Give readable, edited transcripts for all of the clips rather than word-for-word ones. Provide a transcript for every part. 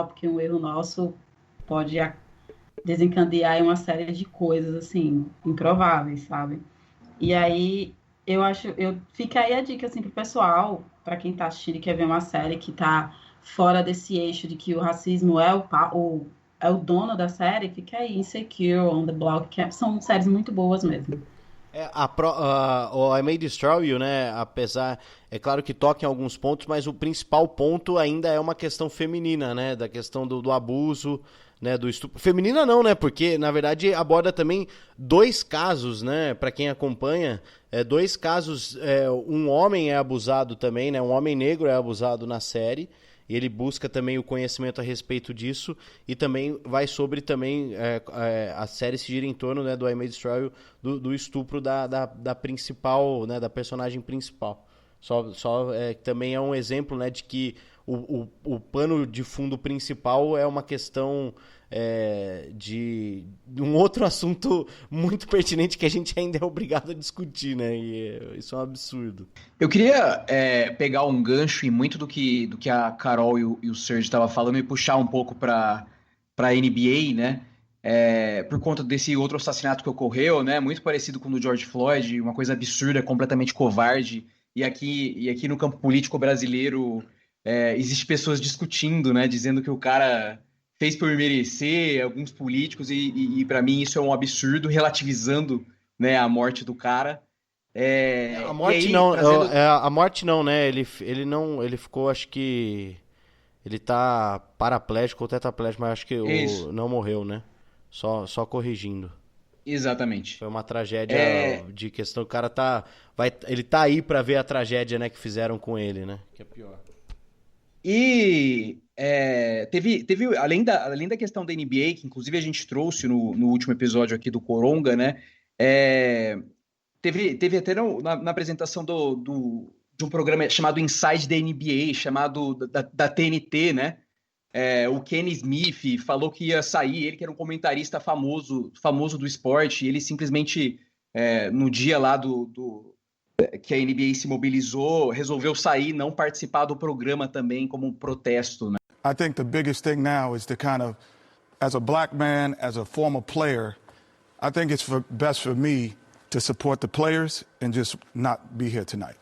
porque um erro nosso pode desencadear aí uma série de coisas, assim, improváveis, sabe? E aí, fica aí a dica, assim, pro pessoal, para quem tá assistindo e quer ver uma série que tá fora desse eixo de que o racismo é o dono da série, fica aí, Insecure, On the Block, são séries muito boas mesmo. O I May Destroy You, né? Apesar, é claro que toca em alguns pontos, mas o principal ponto ainda é uma questão feminina, né? Da questão do abuso, né? Do estupro. Feminina não, né? Porque, na verdade, aborda também dois casos, né? Pra quem acompanha, dois casos. Um homem é abusado também, né? Um homem negro é abusado na série. E ele busca também o conhecimento a respeito disso e também vai sobre também a série se gira em torno, né, do I May Destroy You, do estupro da principal, né, da personagem principal. Também é um exemplo, né, de que o pano de fundo principal é uma questão de um outro assunto muito pertinente que a gente ainda é obrigado a discutir, né? E isso é um absurdo. Eu queria pegar um gancho em muito do que a Carol e o Serge estavam falando e puxar um pouco para NBA, né? Por conta desse outro assassinato que ocorreu, né? Muito parecido com o do George Floyd, uma coisa absurda, completamente covarde. E aqui no campo político brasileiro existe pessoas discutindo, né? Dizendo que o cara fez por merecer, alguns políticos, e para mim isso é um absurdo, relativizando, né, a morte do cara. A E morte aí, não, trazendo. a morte não, né? Ele não, ele ficou, acho que ele tá paraplégico ou tetraplégico, mas acho que Isso, não morreu, né? Só corrigindo. exatamente. Foi uma tragédia É, de questão, o cara ele tá aí pra ver a tragédia, né, que fizeram com ele, né? Que é pior. teve além da questão da NBA, que inclusive a gente trouxe no último episódio aqui do Coronga, né? É, teve até na apresentação de um programa chamado Inside da NBA, chamado da TNT, né? O Kenny Smith falou que ia sair, ele que era um comentarista famoso do esporte, ele simplesmente, no dia lá que a NBA se mobilizou, resolveu sair, não participar do programa também como um protesto, né? I think the biggest thing now is to kind of, as a black man, as a former player, I think it's best for me to support the players and just not be here tonight.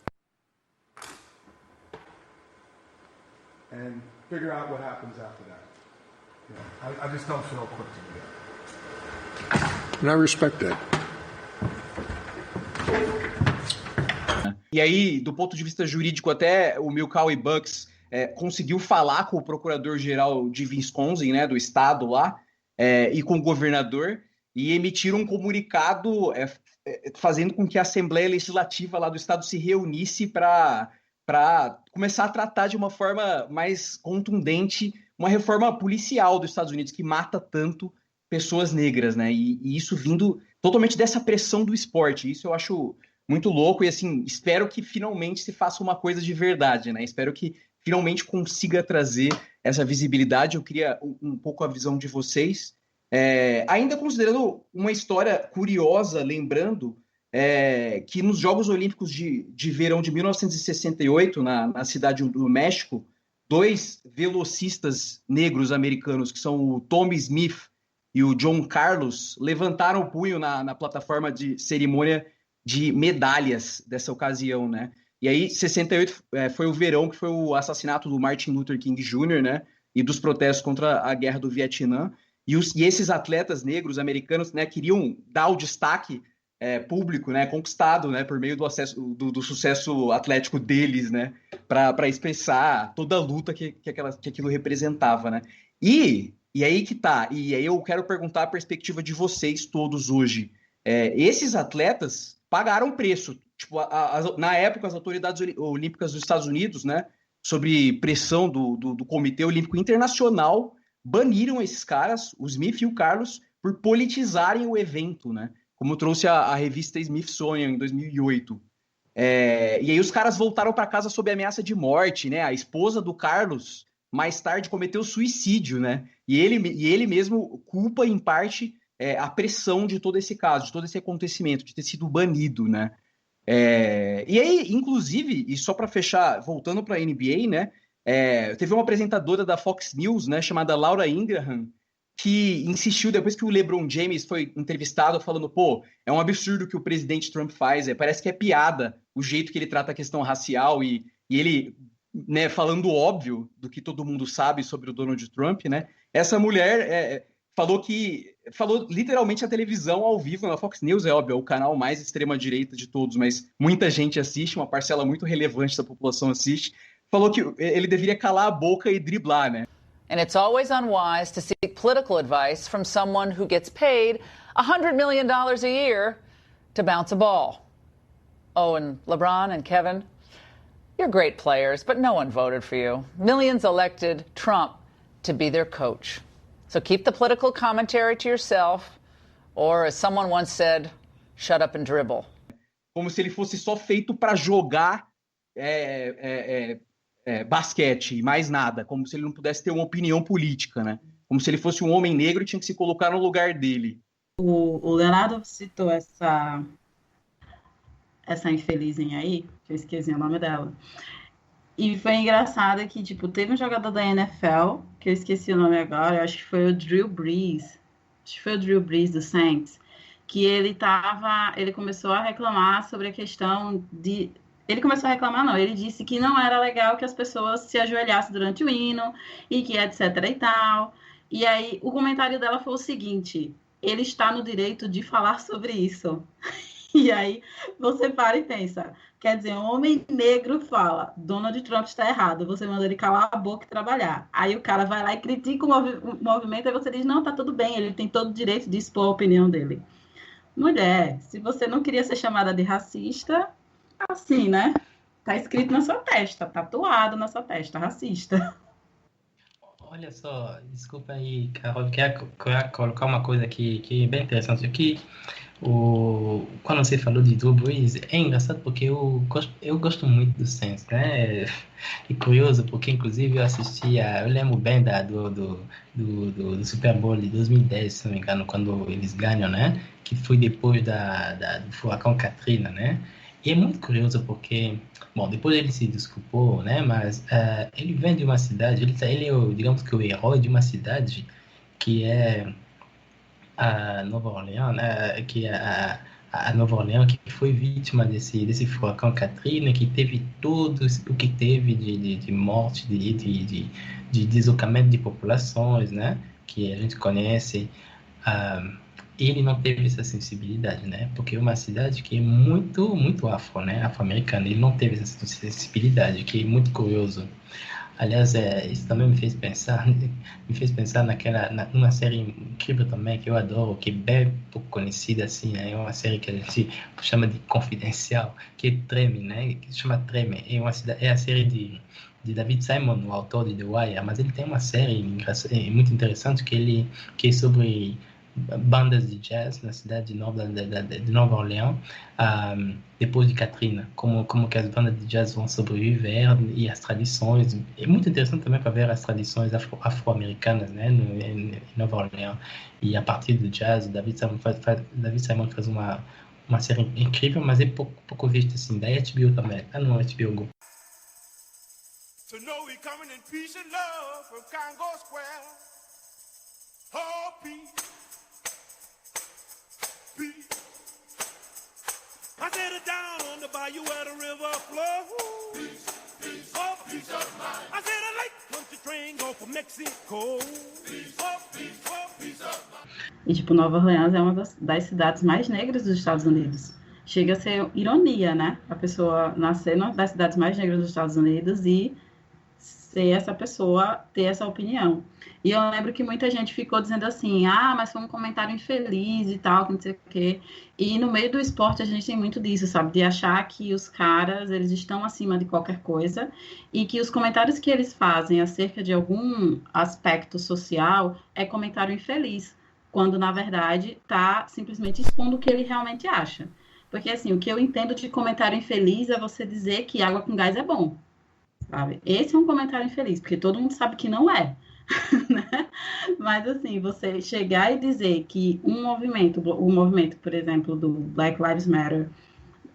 And figure out what happens after that. I just don't feel equipped to do that. And I respect that. E aí, do ponto de vista jurídico, até o Milwaukee Bucks conseguiu falar com o procurador-geral de Wisconsin, né, do estado lá, e com o governador, e emitiram um comunicado fazendo com que a Assembleia Legislativa lá do estado se reunisse para começar a tratar de uma forma mais contundente uma reforma policial dos Estados Unidos que mata tanto pessoas negras, né? E isso vindo totalmente dessa pressão do esporte. Isso eu acho muito louco e, assim, espero que finalmente se faça uma coisa de verdade, né? Espero que finalmente consiga trazer essa visibilidade. Eu queria um pouco a visão de vocês. Ainda considerando uma história curiosa, lembrando que nos Jogos Olímpicos de Verão de 1968, na cidade do México, dois velocistas negros americanos, que são o Tommy Smith e o John Carlos, levantaram o punho na plataforma de cerimônia de medalhas dessa ocasião, né? E aí, 68 foi o verão que foi o assassinato do Martin Luther King Jr., né? E dos protestos contra a guerra do Vietnã. E esses atletas negros americanos, né, queriam dar o destaque público, né, conquistado, né, por meio do sucesso atlético deles, né, para expressar toda a luta que aquilo representava, né. E aí que tá, e aí eu quero perguntar a perspectiva de vocês todos hoje. Esses atletas pagaram preço. Tipo, na época, as autoridades olímpicas dos Estados Unidos, né, sob pressão do Comitê Olímpico Internacional, baniram esses caras, o Smith e o Carlos, por politizarem o evento, né? Como trouxe a revista Smithsonian em 2008. E aí os caras voltaram para casa sob ameaça de morte, né? A esposa do Carlos, mais tarde, cometeu suicídio, né? E ele mesmo culpa, em parte, a pressão de todo esse caso, de todo esse acontecimento, de ter sido banido, né? E aí, inclusive, e só para fechar, voltando para a NBA, né? Teve uma apresentadora da Fox News, né, chamada Laura Ingraham, que insistiu, depois que o LeBron James foi entrevistado, falando, pô, é um absurdo que o presidente Trump faz, parece que é piada o jeito que ele trata a questão racial e ele, né, falando óbvio do que todo mundo sabe sobre o Donald Trump, né? Essa mulher falou literalmente a televisão ao vivo na Fox News, é óbvio, é o canal mais extrema-direita de todos, mas muita gente assiste, uma parcela muito relevante da população assiste, falou que ele deveria calar a boca e driblar, né? And it's always unwise to seek political advice from someone who gets paid $100 million a year to bounce a ball. Oh, and LeBron and Kevin, you're great players, but no one voted for you. Millions elected Trump to be their coach. So keep the political commentary to yourself, or as someone once said, shut up and dribble. Como se ele fosse só feito para jogar basquete e mais nada, como se ele não pudesse ter uma opinião política, né? Como se ele fosse um homem negro e tinha que se colocar no lugar dele. O Leonardo citou essa infelizinha aí, que eu esqueci o nome dela. E foi engraçado que, tipo, teve um jogador da NFL, que eu esqueci o nome agora, eu acho que foi o Drew Brees. Acho que foi o Drew Brees do Saints, que ele começou a reclamar sobre a questão de... Ele começou a reclamar, não. Ele disse que não era legal que as pessoas se ajoelhassem durante o hino e que etc e tal. E aí, o comentário dela foi o seguinte: ele está no direito de falar sobre isso. E aí, você para e pensa. Quer dizer, um homem negro fala, Donald Trump está errado, você manda ele calar a boca e trabalhar. Aí o cara vai lá e critica o movimento, e você diz, não, tá tudo bem, ele tem todo o direito de expor a opinião dele. Mulher, se você não queria ser chamada de racista... Assim, né? Tá escrito na sua testa, tatuado na sua testa, racista. Olha só, desculpa aí, Carol, quero colocar uma coisa aqui que é bem interessante aqui. Quando você falou de Drew Brees, é engraçado porque eu gosto muito do Saints, né? É curioso porque, inclusive, eu lembro bem do Super Bowl de 2010, se não me engano, quando eles ganham, né? Que foi depois do furacão Katrina, né? E é muito curioso porque, bom, depois ele se desculpou, né? Mas ele vem de uma cidade, ele é, digamos que o herói de uma cidade que é a Nova Orleans, né? Que é a Nova Orleans, que foi vítima desse furacão Katrina, que teve tudo o que teve de morte, de deslocamento de populações, né? Que a gente conhece. Ele não teve essa sensibilidade, né? Porque é uma cidade que é muito, muito afro-americana. Ele não teve essa sensibilidade, que é muito curioso. Aliás, isso também me fez pensar numa série incrível também, que eu adoro, que é bem pouco conhecida, assim, né? É uma série que a gente chama de Confidencial, que é Treme, né? Que se chama Treme. É a série de David Simon, o autor de The Wire, mas ele tem uma série muito interessante que é sobre bandas de jazz na cidade de Nova Orleans, depois de Katrina, como que as bandas de jazz vão sobreviver e as tradições. É muito interessante também para ver as tradições afro-americanas, né, em Nova Orleans. E a partir do jazz, David Simon faz uma série incrível, mas é pouco vista assim, da HBO também. Não, HBO Go. To know we coming in peace and love from Congo Square. Oh, peace. I said it down on the bayou where the river flows. Peace, peace, oh, peace of mind. I said a lake country train go for Mexico. Peace, oh, peace, oh, peace of mind. E, tipo, Nova Orleans é uma das cidades mais negras dos Estados Unidos. Chega a ser ironia, né? A pessoa nascer numa das cidades mais negras dos Estados Unidos e ser essa pessoa, ter essa opinião. E eu lembro que muita gente ficou dizendo assim, mas foi um comentário infeliz e tal, que não sei o quê. E no meio do esporte a gente tem muito disso, sabe? De achar que os caras, eles estão acima de qualquer coisa e que os comentários que eles fazem acerca de algum aspecto social é comentário infeliz, quando, na verdade, está simplesmente expondo o que ele realmente acha. Porque, assim, o que eu entendo de comentário infeliz é você dizer que água com gás é bom, sabe? Esse é um comentário infeliz, porque todo mundo sabe que não é. Né? Mas assim, você chegar e dizer que o movimento, por exemplo, do Black Lives Matter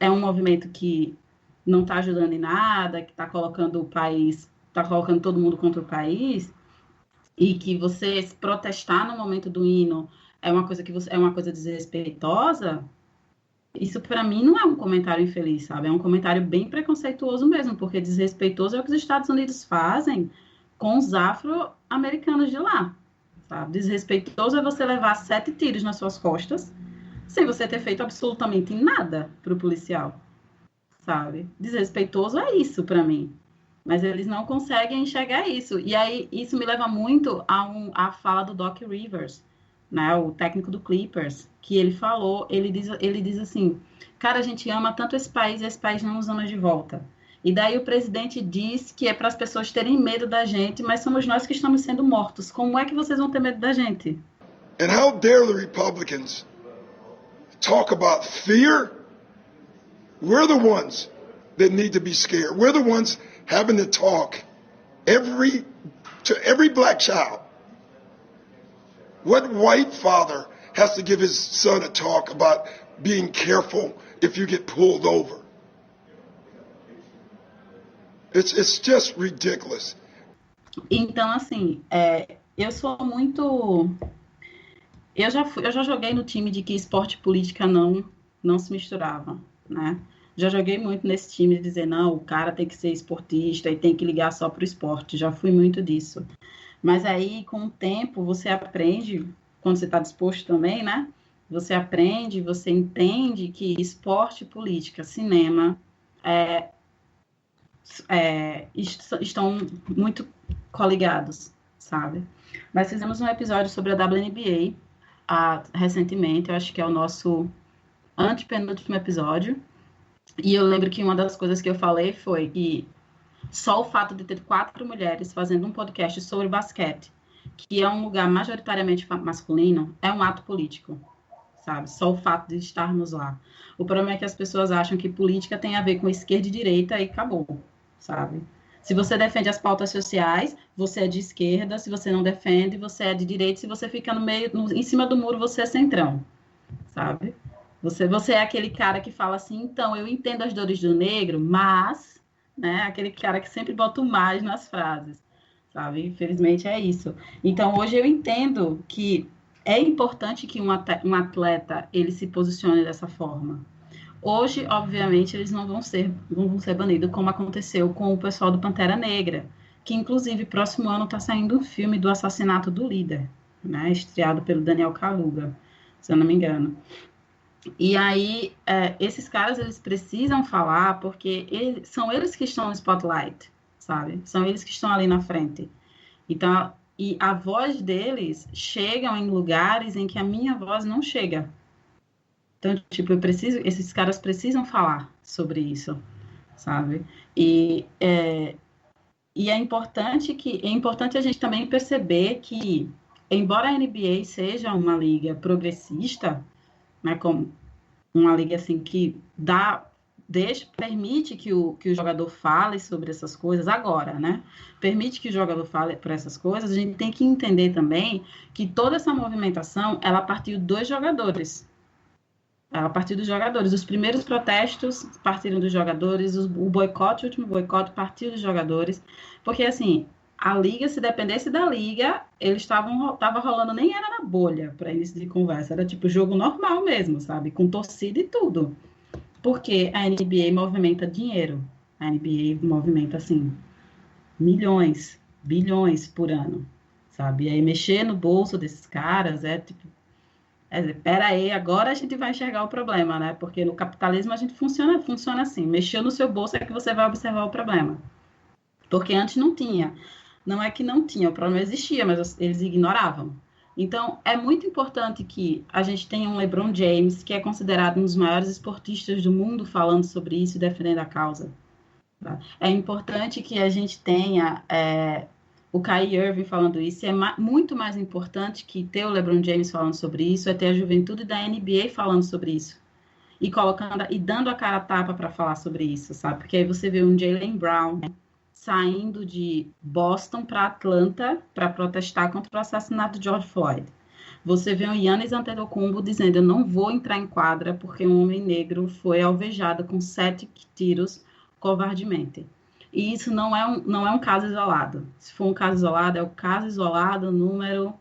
é um movimento que não está ajudando em nada, que está colocando o país está colocando todo mundo contra o país, e que você protestar no momento do hino é uma coisa desrespeitosa, isso para mim não é um comentário infeliz, sabe? É um comentário bem preconceituoso mesmo, porque desrespeitoso é o que os Estados Unidos fazem com os afro-americanos de lá, sabe? Desrespeitoso é você levar 7 tiros nas suas costas sem você ter feito absolutamente nada para o policial, sabe? Desrespeitoso é isso para mim. Mas eles não conseguem enxergar isso. E aí, isso me leva muito à fala do Doc Rivers, né, o técnico do Clippers, que ele falou, ele diz assim, cara, a gente ama tanto esse país e esse país não nos ama de volta. E daí o presidente diz que é para as pessoas terem medo da gente, mas somos nós que estamos sendo mortos. Como é que vocês vão ter medo da gente? And how dare the Republicans talk about fear? We're the ones that need to be scared. We're the ones having to talk to every black child. What white father has to give his son a talk about being careful if you get pulled over? It's just ridiculous. Então, assim, eu sou muito... Eu já joguei no time de que esporte e política não se misturava, né? Já joguei muito nesse time de dizer, não, o cara tem que ser esportista e tem que ligar só para o esporte. Já fui muito disso. Mas aí, com o tempo, você aprende, quando você está disposto também, né? Você aprende, você entende que esporte, política, cinema estão muito coligados, sabe? Nós fizemos um episódio sobre a WNBA recentemente, eu acho que é o nosso antepenúltimo episódio, e eu lembro que uma das coisas que eu falei foi que só o fato de ter 4 mulheres fazendo um podcast sobre basquete, que é um lugar majoritariamente masculino, é um ato político, sabe? Só o fato de estarmos lá. O problema é que as pessoas acham que política tem a ver com esquerda e direita e acabou, sabe? Se você defende as pautas sociais, você é de esquerda. Se você não defende, você é de direita. Se você fica em cima do muro, você é centrão, sabe? Você é aquele cara que fala assim, então, eu entendo as dores do negro, mas... né? Aquele cara que sempre bota o mais nas frases, sabe? Infelizmente é isso. Então, hoje eu entendo que é importante que um atleta ele se posicione dessa forma. Hoje, obviamente, eles não vão ser banidos, como aconteceu com o pessoal do Pantera Negra, que, inclusive, próximo ano está saindo um filme do assassinato do líder, né? Estreado pelo Daniel Kaluuya, se eu não me engano. E aí, esses caras, eles precisam falar, porque são eles que estão no spotlight, sabe? São eles que estão ali na frente. Então, e a voz deles chega em lugares em que a minha voz não chega. Então, tipo, esses caras precisam falar sobre isso, sabe? E é importante a gente também perceber que, embora a NBA seja uma liga progressista, né, como uma liga assim que permite que o jogador fale sobre essas coisas agora, né? Permite que o jogador fale por essas coisas. A gente tem que entender também que toda essa movimentação, ela partiu dos jogadores. Ela partiu dos jogadores. Os primeiros protestos partiram dos jogadores, o último boicote partiu dos jogadores, porque assim, a liga, se dependesse da liga, eles tava rolando, nem era na bolha para início de conversa, era tipo jogo normal mesmo, sabe? Com torcida e tudo. Porque a NBA movimenta dinheiro. A NBA movimenta, assim, milhões, bilhões por ano, sabe? E aí mexer no bolso desses caras peraí, agora a gente vai enxergar o problema, né? Porque no capitalismo a gente funciona assim. Mexeu no seu bolso é que você vai observar o problema. Porque antes não tinha. Não é que não tinha, o problema existia, mas eles ignoravam. Então, é muito importante que a gente tenha um LeBron James, que é considerado um dos maiores esportistas do mundo, falando sobre isso e defendendo a causa. Tá? É importante que a gente tenha o Kyrie Irving falando isso. É muito mais importante que ter o LeBron James falando sobre isso, é ter a juventude da NBA falando sobre isso. E dando a cara a tapa para falar sobre isso, sabe? Porque aí você vê um Jaylen Brown saindo de Boston para Atlanta para protestar contra o assassinato de George Floyd. Você vê o Giannis Antetokounmpo dizendo, eu não vou entrar em quadra porque um homem negro foi alvejado com 7 tiros covardemente. E isso não é um caso isolado. Se for um caso isolado, é o caso isolado número